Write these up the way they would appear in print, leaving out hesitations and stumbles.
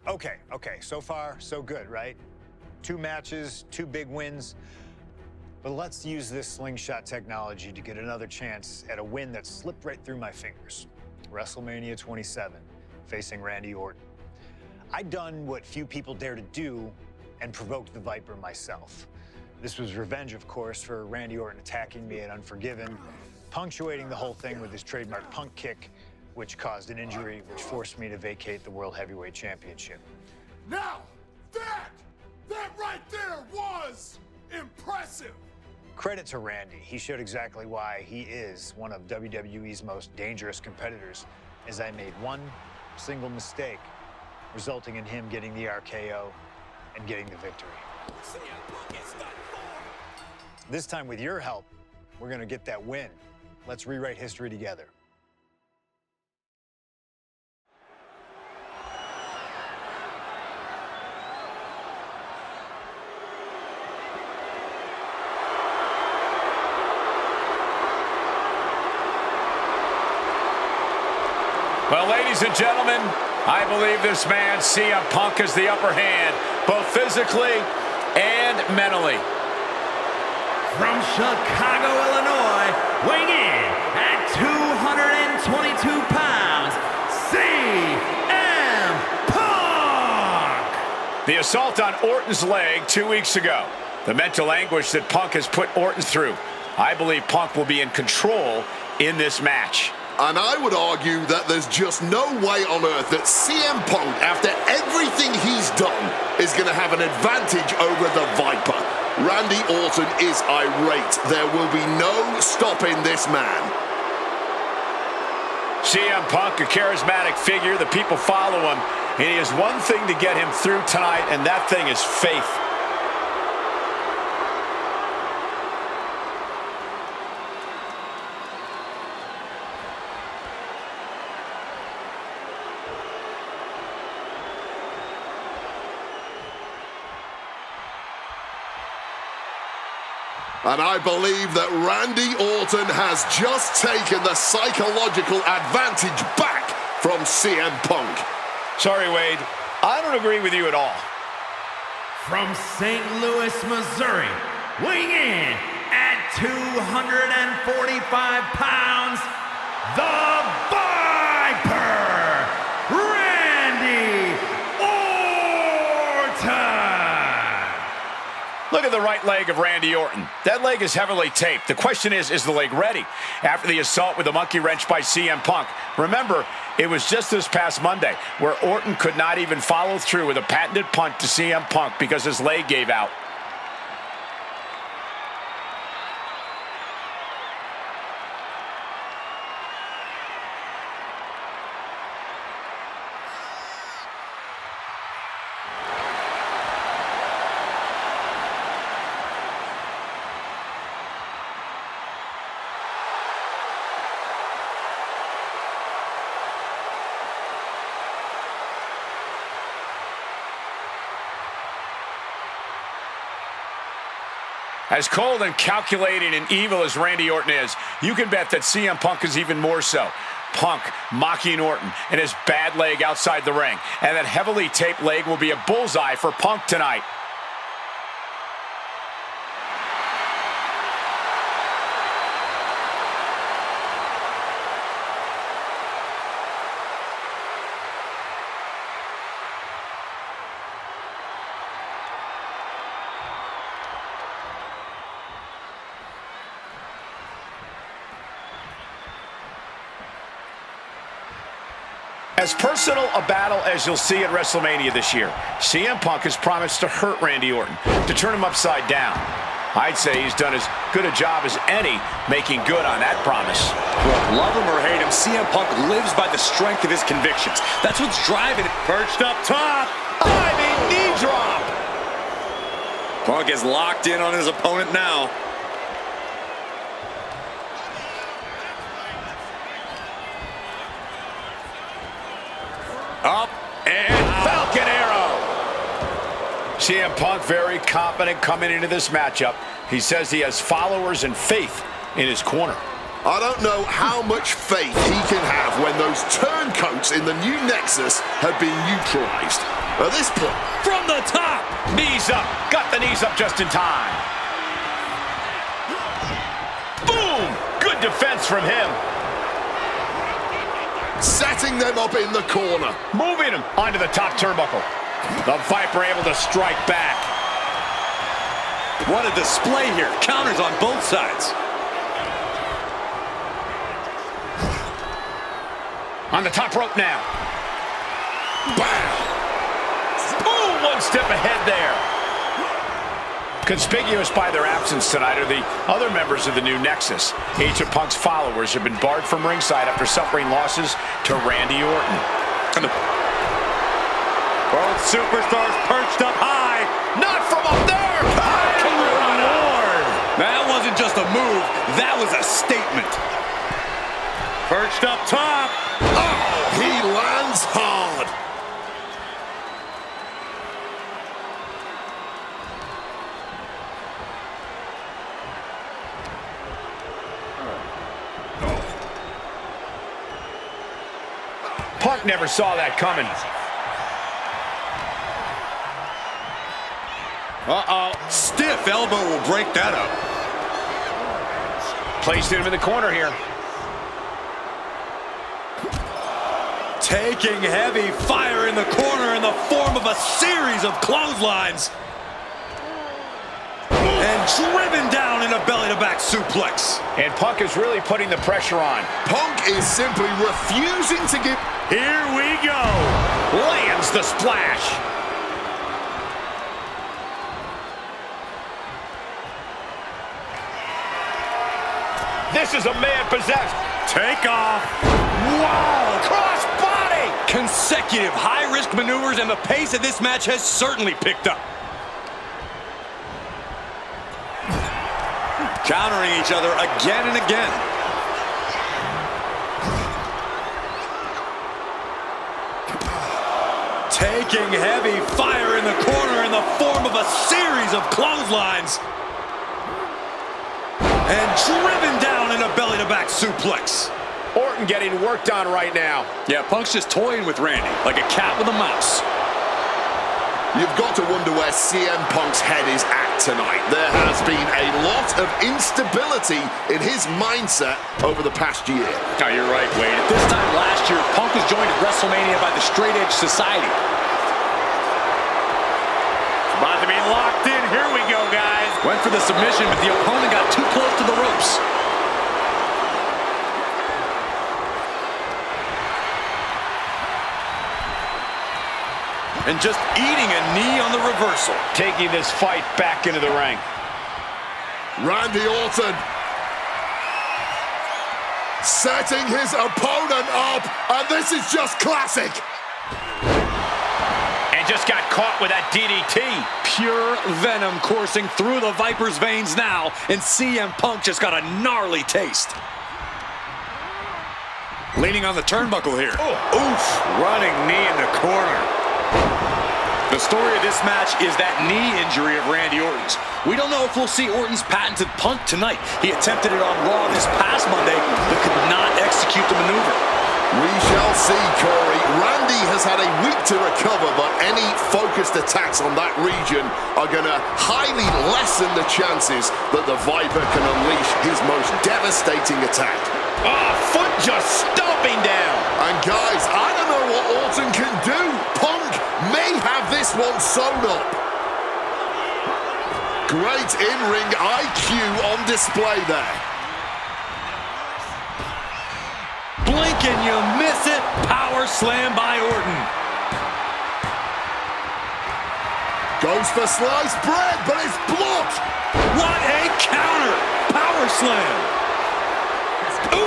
Okay, so far, so good, right? 2 matches, 2 big wins. But let's use this slingshot technology to get another chance at a win that slipped right through my fingers. WrestleMania 27, facing Randy Orton. I'd done what few people dare to do and provoked the Viper myself. This was revenge, of course, for Randy Orton attacking me at Unforgiven, punctuating the whole thing with his trademark punk kick, which caused an injury, which forced me to vacate the World Heavyweight Championship. Now, that right there was impressive. Credit to Randy. He showed exactly why he is one of WWE's most dangerous competitors, as I made one single mistake, resulting in him getting the RKO and getting the victory. This time, with your help, we're gonna get that win. Let's rewrite history together. Well, ladies and gentlemen, I believe this man, CM Punk, has the upper hand, both physically and mentally. From Chicago, Illinois, weighing in at 222 pounds, CM Punk! The assault on Orton's leg 2 weeks ago. The mental anguish that Punk has put Orton through. I believe Punk will be in control in this match. And I would argue that there's just no way on earth that CM Punk, after everything he's done, is going to have an advantage over the Viper. Randy Orton is irate. There will be no stopping this man. CM Punk, a charismatic figure. The people follow him. And he has one thing to get him through tonight, and that thing is faith. And I believe that Randy Orton has just taken the psychological advantage back from CM Punk. Sorry, Wade. I don't agree with you at all. From St. Louis, Missouri, weighing in at 245 pounds, the Viper, Randy Orton! Look at the right leg of Randy Orton. That leg is heavily taped. The question is the leg ready? After the assault with the monkey wrench by CM Punk. Remember, it was just this past Monday where Orton could not even follow through with a patented punt to CM Punk because his leg gave out. As cold and calculating and evil as Randy Orton is, you can bet that CM Punk is even more so. Punk mocking Orton and his bad leg outside the ring. And that heavily taped leg will be a bullseye for Punk tonight. As personal a battle as you'll see at WrestleMania this year, CM Punk has promised to hurt Randy Orton, to turn him upside down. I'd say he's done as good a job as any making good on that promise. Look, love him or hate him, CM Punk lives by the strength of his convictions. That's what's driving it. Perched up top, diving knee drop. Punk is locked in on his opponent now. Up and Falcon Arrow. CM Punk very confident coming into this matchup. He says he has followers and faith in his corner. I don't know how much faith he can have have when those turncoats in the new Nexus have been neutralized. At this point, From the top. Knees up. Got the knees up just in time. Boom! Good defense from him. setting them up in the corner. Moving him onto the top turnbuckle. The Viper able to strike back. What a display here. Counters on both sides. On the top rope now. Bam! Boom! One step ahead there. Conspicuous by their absence tonight are the other members of the new Nexus. Each of Punk's followers have been barred from ringside after suffering losses to Randy Orton. Both superstars perched up high. Not from up there! Lord! That wasn't just a move, that was a statement. Perched up top. Oh, he lands hard. Punk never saw that coming. Uh-oh. Stiff elbow will break that up. Placing him in the corner here. Taking heavy fire in the corner in the form of a series of clotheslines. And driven down in a belly-to-back suplex. And Punk is really putting the pressure on. Punk is simply refusing to give... Here we go. Lands the splash. This is a man possessed. Take off. Wow. Cross body. Consecutive high-risk maneuvers, and the pace of this match has certainly picked up. Countering each other again and again. Taking heavy fire in the corner in the form of a series of clotheslines. And driven down in a belly-to-back suplex. Orton getting worked on right now. Yeah, Punk's just toying with Randy, like a cat with a mouse. You've got to wonder where CM Punk's head is at tonight. There has been a lot of instability in his mindset over the past year. Oh, you're right, Wade. At this time last year, Punk was joined at WrestleMania by the Straight Edge Society. It's about to be locked in. Here we go, guys. Went for the submission, but the opponent got too close to the ropes. And just eating a knee on the reversal. Taking this fight back into the ring. Randy Orton setting his opponent up, and this is just classic. And just got caught with that DDT. Pure venom coursing through the Viper's veins now, and CM Punk just got a gnarly taste. Leaning on the turnbuckle here. Oh, oof. Running knee in the corner. The story of this match is that knee injury of Randy Orton's. We don't know if we'll see Orton's patented punt tonight. He attempted it on Raw this past Monday, but could not execute the maneuver. We shall see, Corey. Randy has had a week to recover, but any focused attacks on that region are going to highly lessen the chances that the Viper can unleash his most devastating attack. Foot just stomping down. And guys, I don't know what Orton can do. Punk may have this one sewn up. Great in-ring IQ on display there. Blink and you miss it. Power slam by Orton. Goes for sliced bread, but it's blocked. What a counter. Power slam. Ooh.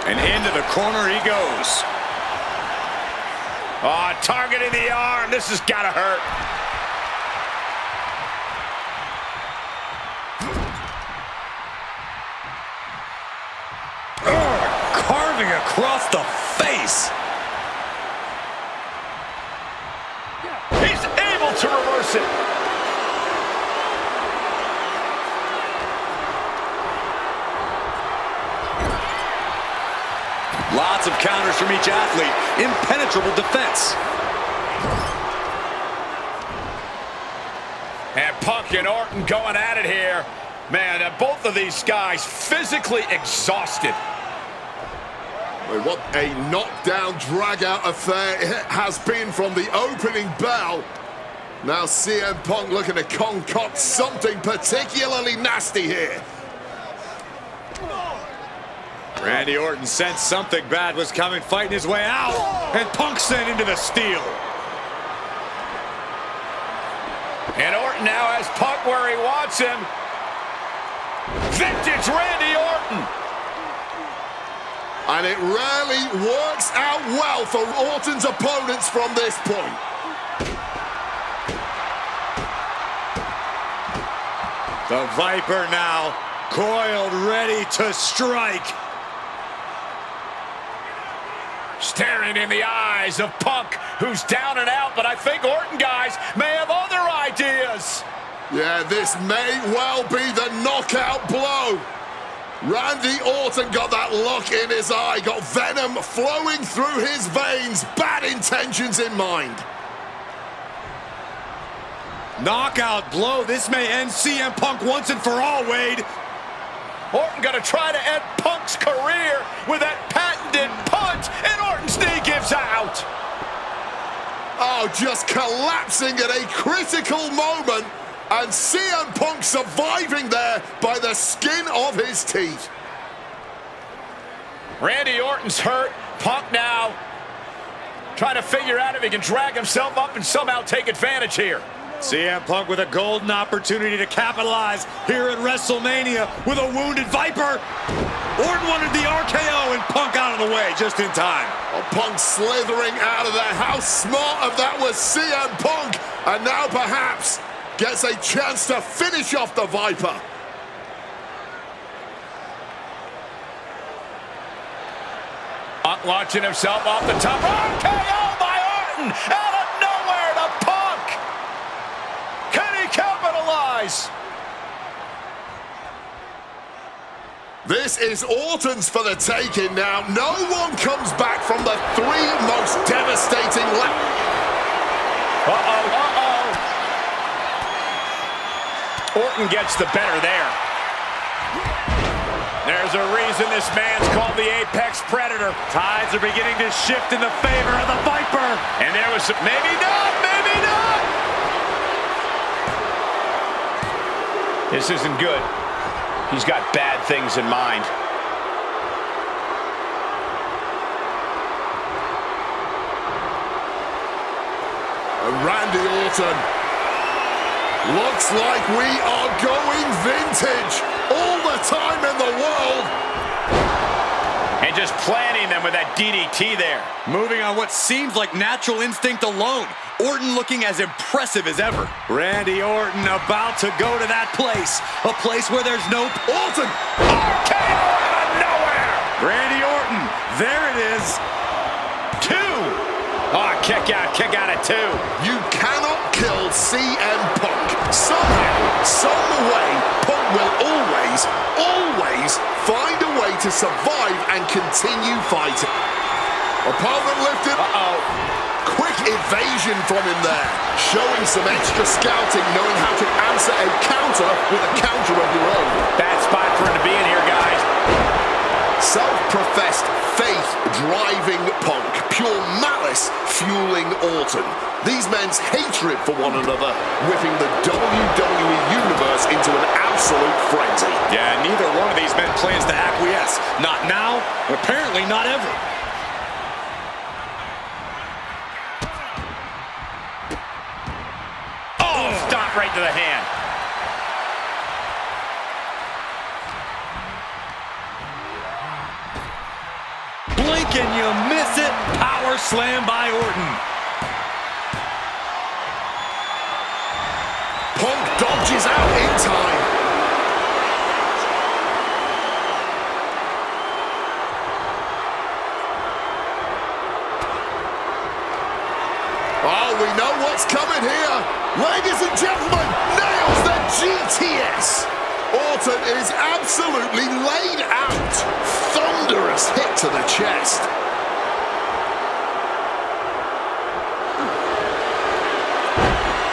And into the corner he goes. Oh, targeting the arm. This has got to hurt. driving across the face. He's able to reverse it. Lots of counters from each athlete. Impenetrable defense. And Punk and Orton going at it here. Man, both of these guys physically exhausted. What a knockdown, drag-out affair it has been from the opening bell. Now CM Punk looking to concoct something particularly nasty here. Randy Orton sensed something bad was coming, fighting his way out, and Punk sent into the steel. And Orton now has Punk where he wants him. Vintage Randy Orton. And it rarely works out well for Orton's opponents from this point. The Viper now coiled, ready to strike. Staring in the eyes of Punk, who's down and out, but I think Orton, guys, may have other ideas. Yeah, this may well be the knockout blow. Randy Orton got that look in his eye, got venom flowing through his veins, bad intentions in mind. Knockout blow. This may end CM Punk once and for all, Wade. Orton gonna try to end Punk's career with that patented punch, and Orton's knee gives out. Oh, just collapsing at a critical moment, and CM Punk surviving there by the skin of his teeth. Randy Orton's hurt. Punk now trying to figure out if he can drag himself up and somehow take advantage here. CM Punk with a golden opportunity to capitalize here at WrestleMania with a wounded Viper. Orton wanted the RKO and Punk out of the way just in time. Oh, Punk slithering out of there. How smart of that was CM Punk. And now perhaps gets a chance to finish off the Viper. Punk launching himself off the top. RKO by Orton out of nowhere to Punk. Can he capitalize? This is Orton's for the taking now. No one comes back from the three most devastating Orton gets the better there. There's a reason this man's called the Apex Predator. Tides are beginning to shift in the favor of the Viper. And there was some, maybe not, maybe not. This isn't good. He's got bad things in mind. Randy Orton. Looks like we are going vintage. All the time in the world. And just planting them with that DDT there. Moving on what seems like natural instinct alone. Orton looking as impressive as ever. Randy Orton about to go to that place. A place where there's no... Orton! RKO out of nowhere! Randy Orton, there it is. 2. Oh, kick out at 2. You cannot kill CM Punk. Somehow, some way, Punk will always find a way to survive and continue fighting. Opponent lifted. Quick evasion from him there. Showing some extra scouting, knowing how to answer a counter with a counter of your own. Bad spot for him to be in here, guys. Self-professed faith driving Punk. Pure malice fueling Orton. These men's hatred for one another whipping the WWE Universe into an absolute frenzy. Yeah, neither one of these men plans to acquiesce. Not now, and apparently not ever. Stop right to the hand. Blink and you miss it. Power slam by Orton. Punk dodges out in time. Oh, we know what's coming here. Ladies and gentlemen, nails the GTS. Orton is absolutely laid out. Thunderous hit to the chest.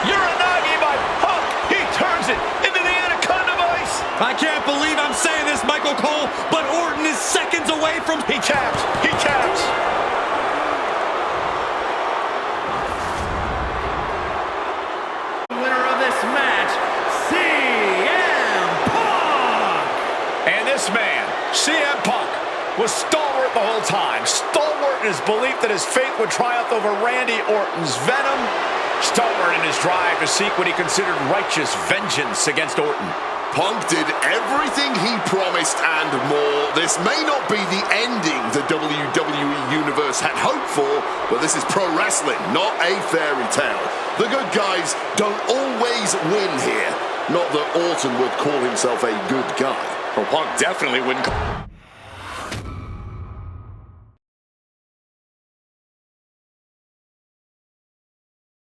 Uranagi by Punk. He turns it into the Anaconda Vice. I can't believe I'm saying this, Michael Cole, but Orton is seconds away from... He taps. He taps. Winner of this match, CM Punk! And this man, CM Punk, was stalwart the whole time. Stalwart in his belief that his fate would triumph over Randy Orton's venom. Stalwart in his drive to seek what he considered righteous vengeance against Orton. Punk did everything he promised and more. This may not be the ending the WWE Universe had hoped for, but this is pro wrestling, not a fairy tale. The good guys don't always win here. Not that Orton would call himself a good guy. Well, Punk definitely wouldn't...